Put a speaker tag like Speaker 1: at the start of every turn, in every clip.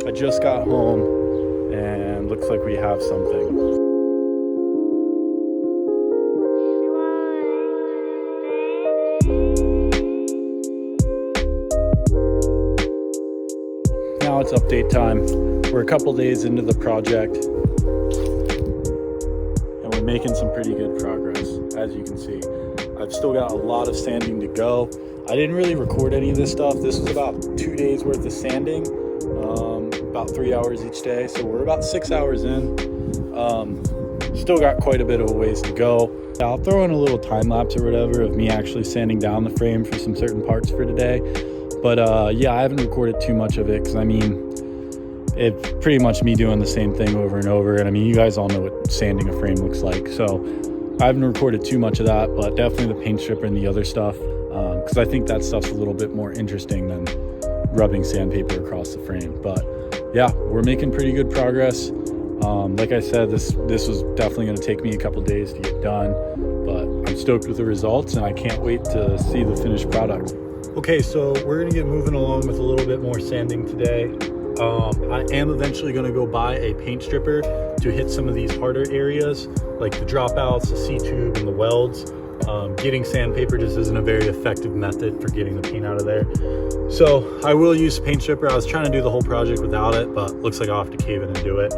Speaker 1: I just got home and looks like we have something. Now it's update time. We're a couple days into the project and we're making some pretty good progress, as you can see. I've still got a lot of sanding to go. I didn't really record any of this stuff. This was about 2 days worth of sanding, about 3 hours each day. So we're about 6 hours in. Still got quite a bit of a ways to go. I'll throw in a little time lapse or whatever of me actually sanding down the frame for some certain parts for today. But yeah, I haven't recorded too much of it because I mean, it's pretty much me doing the same thing over and over. And I mean, you guys all know what sanding a frame looks like. So I haven't recorded too much of that, but definitely the paint stripper and the other stuff. Because I think that stuff's a little bit more interesting than rubbing sandpaper across the frame. But yeah, we're making pretty good progress. Like I said, this was definitely going to take me a couple days to get done, but I'm stoked with the results and I can't wait to see the finished product. Okay, so we're going to get moving along with a little bit more sanding today. I am eventually going to go buy a paint stripper to hit some of these harder areas, like the dropouts, the C-tube, and the welds. Getting sandpaper just isn't a very effective method for getting the paint out of there. So I will use paint stripper. I was trying to do the whole project without it, but looks like I'll have to cave in and do it.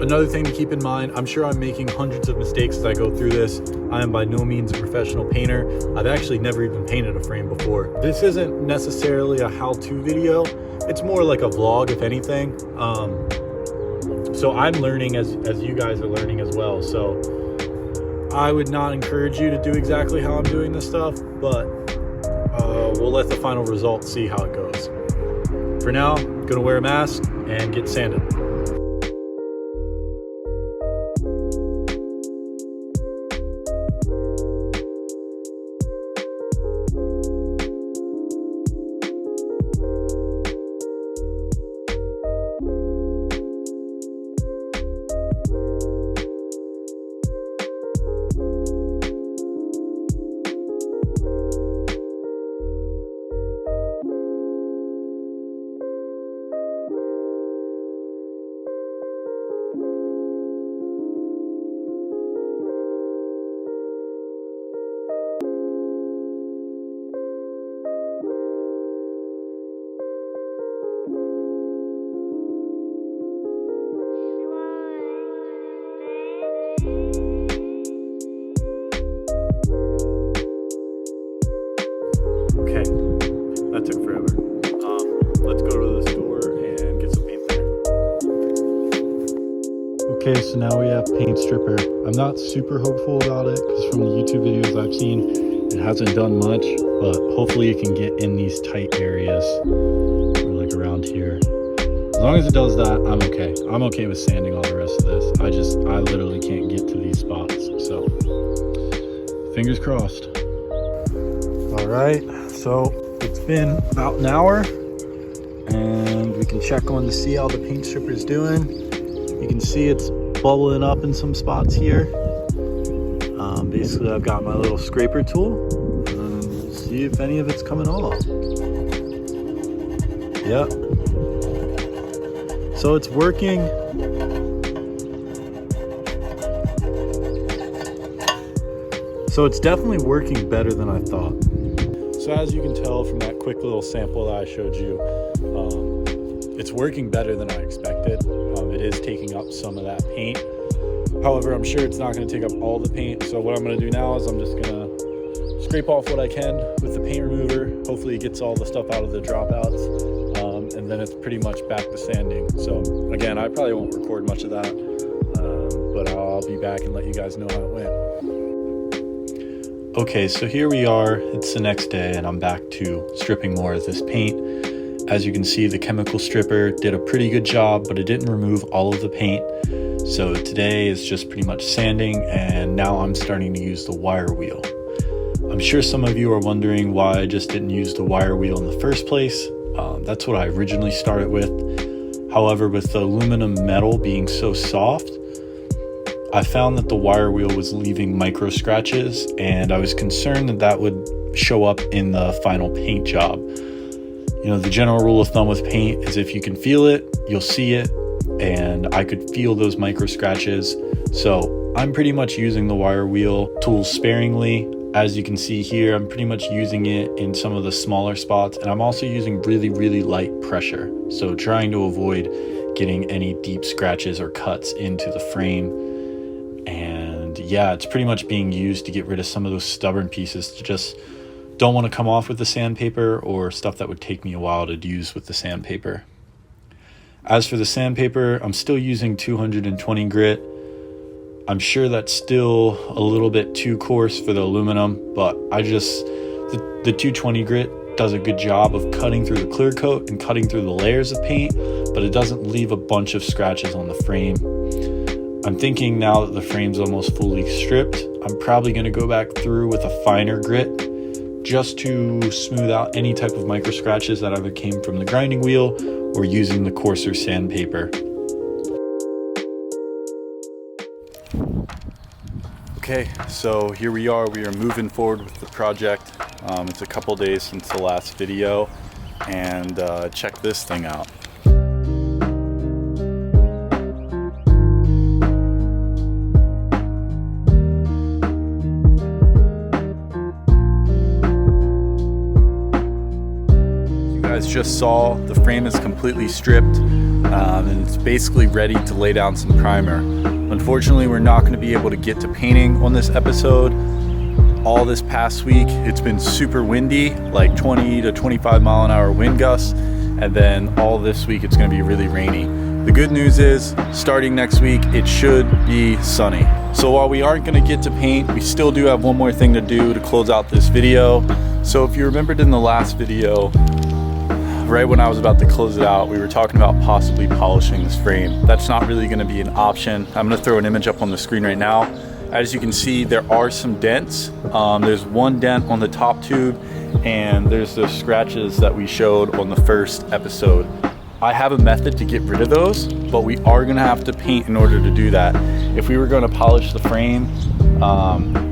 Speaker 1: Another thing to keep in mind, I'm sure I'm making hundreds of mistakes as I go through this. I am by no means a professional painter. I've actually never even painted a frame before. This isn't necessarily a how-to video. It's more like a vlog, if anything. So I'm learning as you guys are learning as well. So I would not encourage you to do exactly how I'm doing this stuff, but we'll let the final result see how it goes. For now, I'm gonna wear a mask and get sanded. Okay, that took forever. Let's go to the store and get some paint there. Okay, so now we have paint stripper. I'm not super hopeful about it because from the YouTube videos I've seen, it hasn't done much, but hopefully it can get in these tight areas or like around here. As long as it does that, I'm okay. I'm okay with sanding all the rest of this. I literally can't get to these spots, so fingers crossed. All right, so it's been about an hour and we can check on to see how the paint stripper is doing. You can see it's bubbling up in some spots here. Basically, I've got my little scraper tool and we'll see if any of it's coming off. Yep. So it's working. So it's definitely working better than I thought. So as you can tell from that quick little sample that I showed you, it's working better than I expected. It is taking up some of that paint. However, I'm sure it's not going to take up all the paint. So what I'm going to do now is I'm just going to scrape off what I can with the paint remover. Hopefully it gets all the stuff out of the dropouts. And then it's pretty much back to sanding. So again, I probably won't record much of that, but I'll be back and let you guys know how it went. Okay, so here we are. It's the next day and I'm back to stripping more of this paint. As you can see, the chemical stripper did a pretty good job, but it didn't remove all of the paint. So today is just pretty much sanding, and now I'm starting to use the wire wheel. I'm sure some of you are wondering why I just didn't use the wire wheel in the first place. That's what I originally started with. However, with the aluminum metal being so soft, I found that the wire wheel was leaving micro scratches, and I was concerned that that would show up in the final paint job. You know, the general rule of thumb with paint is if you can feel it, you'll see it, and I could feel those micro scratches. So I'm pretty much using the wire wheel tool sparingly. As you can see here, I'm pretty much using it in some of the smaller spots, and I'm also using really, really light pressure. So trying to avoid getting any deep scratches or cuts into the frame. And yeah, it's pretty much being used to get rid of some of those stubborn pieces that just don't want to come off with the sandpaper, or stuff that would take me a while to use with the sandpaper. As for the sandpaper, I'm still using 220 grit. I'm sure that's still a little bit too coarse for the aluminum, but the 220 grit does a good job of cutting through the clear coat and cutting through the layers of paint, but it doesn't leave a bunch of scratches on the frame. I'm thinking now that the frame's almost fully stripped, I'm probably going to go back through with a finer grit just to smooth out any type of micro scratches that either came from the grinding wheel or using the coarser sandpaper. Okay, so here we are moving forward with the project. It's a couple days since the last video, and check this thing out. As just saw, the frame is completely stripped, and it's basically ready to lay down some primer. Unfortunately, we're not going to be able to get to painting on this episode. All this past week, it's been super windy, like 20 to 25 mile an hour wind gusts, and then all this week it's going to be really rainy. The good news is, starting next week, it should be sunny. So while we aren't going to get to paint, we still do have one more thing to do to close out this video. So if you remembered in the last video, right when I was about to close it out, we were talking about possibly polishing this frame. That's not really going to be an option. I'm going to throw an image up on the screen right now. As you can see, there are some dents. There's one dent on the top tube, and there's those scratches that we showed on the first episode. I have a method to get rid of those, but we are going to have to paint in order to do that. If we were going to polish the frame,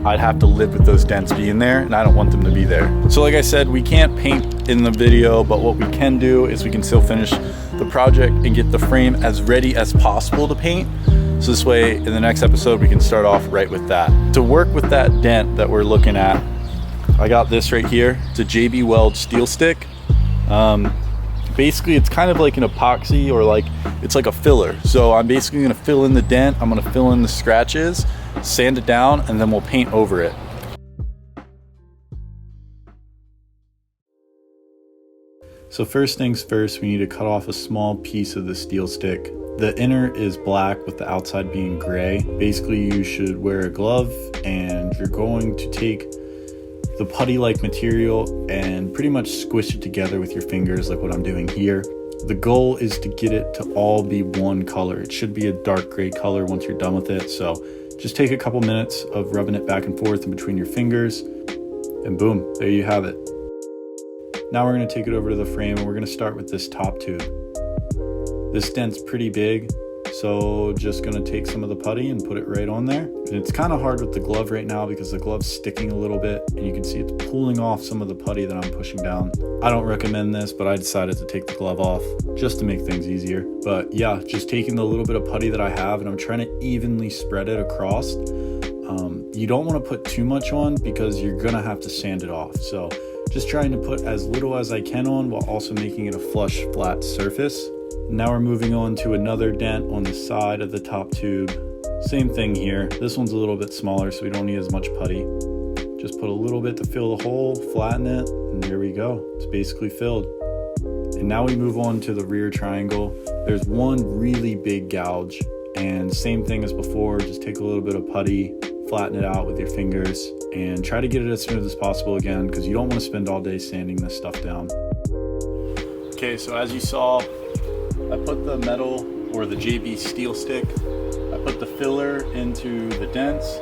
Speaker 1: I'd have to live with those dents being there, and I don't want them to be there. So like I said, we can't paint in the video, but what we can do is we can still finish the project and get the frame as ready as possible to paint. So this way, in the next episode, we can start off right with that. To work with that dent that we're looking at, I got this right here. It's a JB Weld steel stick. Basically, it's kind of like an epoxy, or it's like a filler. So I'm basically gonna fill in the dent, I'm gonna fill in the scratches, sand it down, and then we'll paint over it. So first things first, we need to cut off a small piece of the steel stick. The inner is black with the outside being gray. Basically, you should wear a glove, and you're going to take the putty-like material and pretty much squish it together with your fingers, like what I'm doing here. The goal is to get it to all be one color. It should be a dark gray color once you're done with it. So just take a couple minutes of rubbing it back and forth in between your fingers, and boom, there you have it. Now we're going to take it over to the frame, and we're going to start with this top tube. This dent's pretty big, so just going to take some of the putty and put it right on there. And it's kind of hard with the glove right now because the glove's sticking a little bit, and you can see it's pulling off some of the putty that I'm pushing down. I don't recommend this, but I decided to take the glove off just to make things easier. But yeah, just taking the little bit of putty that I have, and I'm trying to evenly spread it across. You don't want to put too much on because you're going to have to sand it off. So just trying to put as little as I can on while also making it a flush, flat surface. Now we're moving on to another dent on the side of the top tube. Same thing here. This one's a little bit smaller, so we don't need as much putty. Just put a little bit to fill the hole, flatten it, and there we go. It's basically filled. And now we move on to the rear triangle. There's one really big gouge, and same thing as before, just take a little bit of putty, flatten it out with your fingers, and try to get it as smooth as possible again, because you don't want to spend all day sanding this stuff down. Okay, so as you saw, I put the metal, or the JB steel stick, I put the filler into the dents.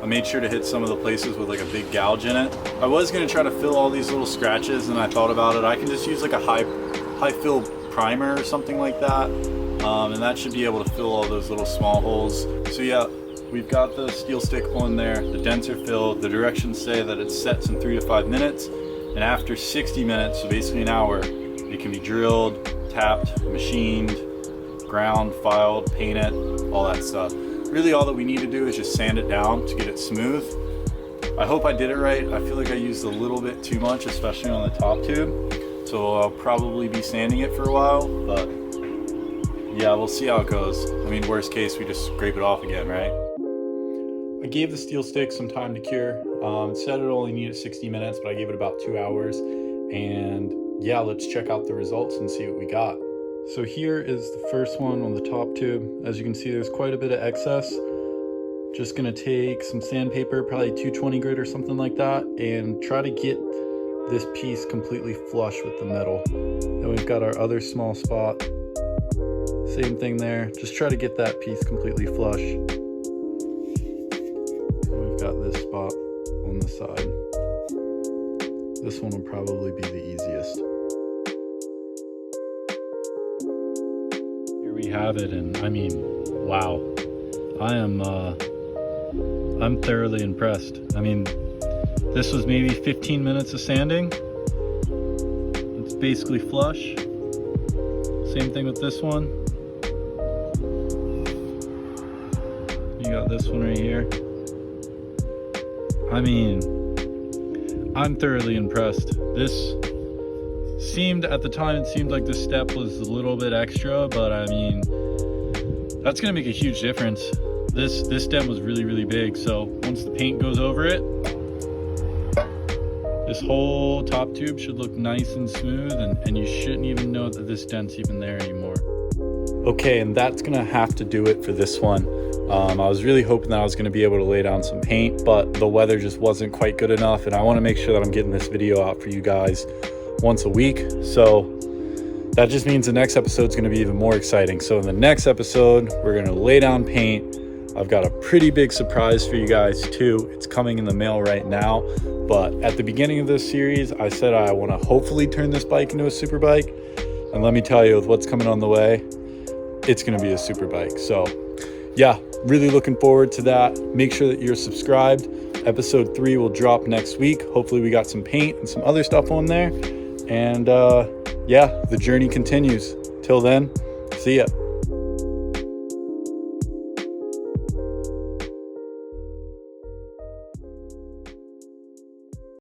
Speaker 1: I made sure to hit some of the places with like a big gouge in it. I was going to try to fill all these little scratches, and I thought about it. I can just use like a high fill primer or something like that, and that should be able to fill all those little small holes. So yeah, we've got the steel stick on there. The dents are filled. The directions say that it's set in 3 to 5 minutes. And after 60 minutes, so basically an hour, it can be drilled, tapped, machined, ground, filed, painted, all that stuff. Really all that we need to do is just sand it down to get it smooth. I hope I did it right. I feel like I used a little bit too much, especially on the top tube. So I'll probably be sanding it for a while, but yeah, we'll see how it goes. I mean, worst case, we just scrape it off again, right? I gave the steel stick some time to cure. It said it only needed 60 minutes, but I gave it about 2 hours. And yeah, let's check out the results and see what we got. So here is the first one on the top tube. As you can see, there's quite a bit of excess. Just gonna take some sandpaper, probably 220 grit or something like that, and try to get this piece completely flush with the metal. Then we've got our other small spot. Same thing there. Just try to get that piece completely flush. We've got this spot on the side. This one will probably be the easiest. Here we have it, and I mean, wow. I'm thoroughly impressed. I mean, this was maybe 15 minutes of sanding. It's basically flush. Same thing with this one. You got this one right here. I mean, I'm thoroughly impressed. This seemed, at the time, it seemed like this step was a little bit extra, but I mean, that's gonna make a huge difference. This stem was really, really big. So once the paint goes over it, this whole top tube should look nice and smooth, and you shouldn't even know that this dent's even there anymore. Okay, and that's gonna have to do it for this one. I was really hoping that I was gonna be able to lay down some paint, but the weather just wasn't quite good enough, and I wanna make sure that I'm getting this video out for you guys once a week. So that just means the next episode is gonna be even more exciting. So in the next episode, we're gonna lay down paint. I've got a pretty big surprise for you guys too. It's coming in the mail right now. But at the beginning of this series, I said I want to hopefully turn this bike into a super bike. And let me tell you, with what's coming on the way, it's going to be a super bike. So yeah, really looking forward to that. Make sure that you're subscribed. Episode 3 will drop next week. Hopefully we got some paint and some other stuff on there. And yeah, the journey continues. Till then, see ya.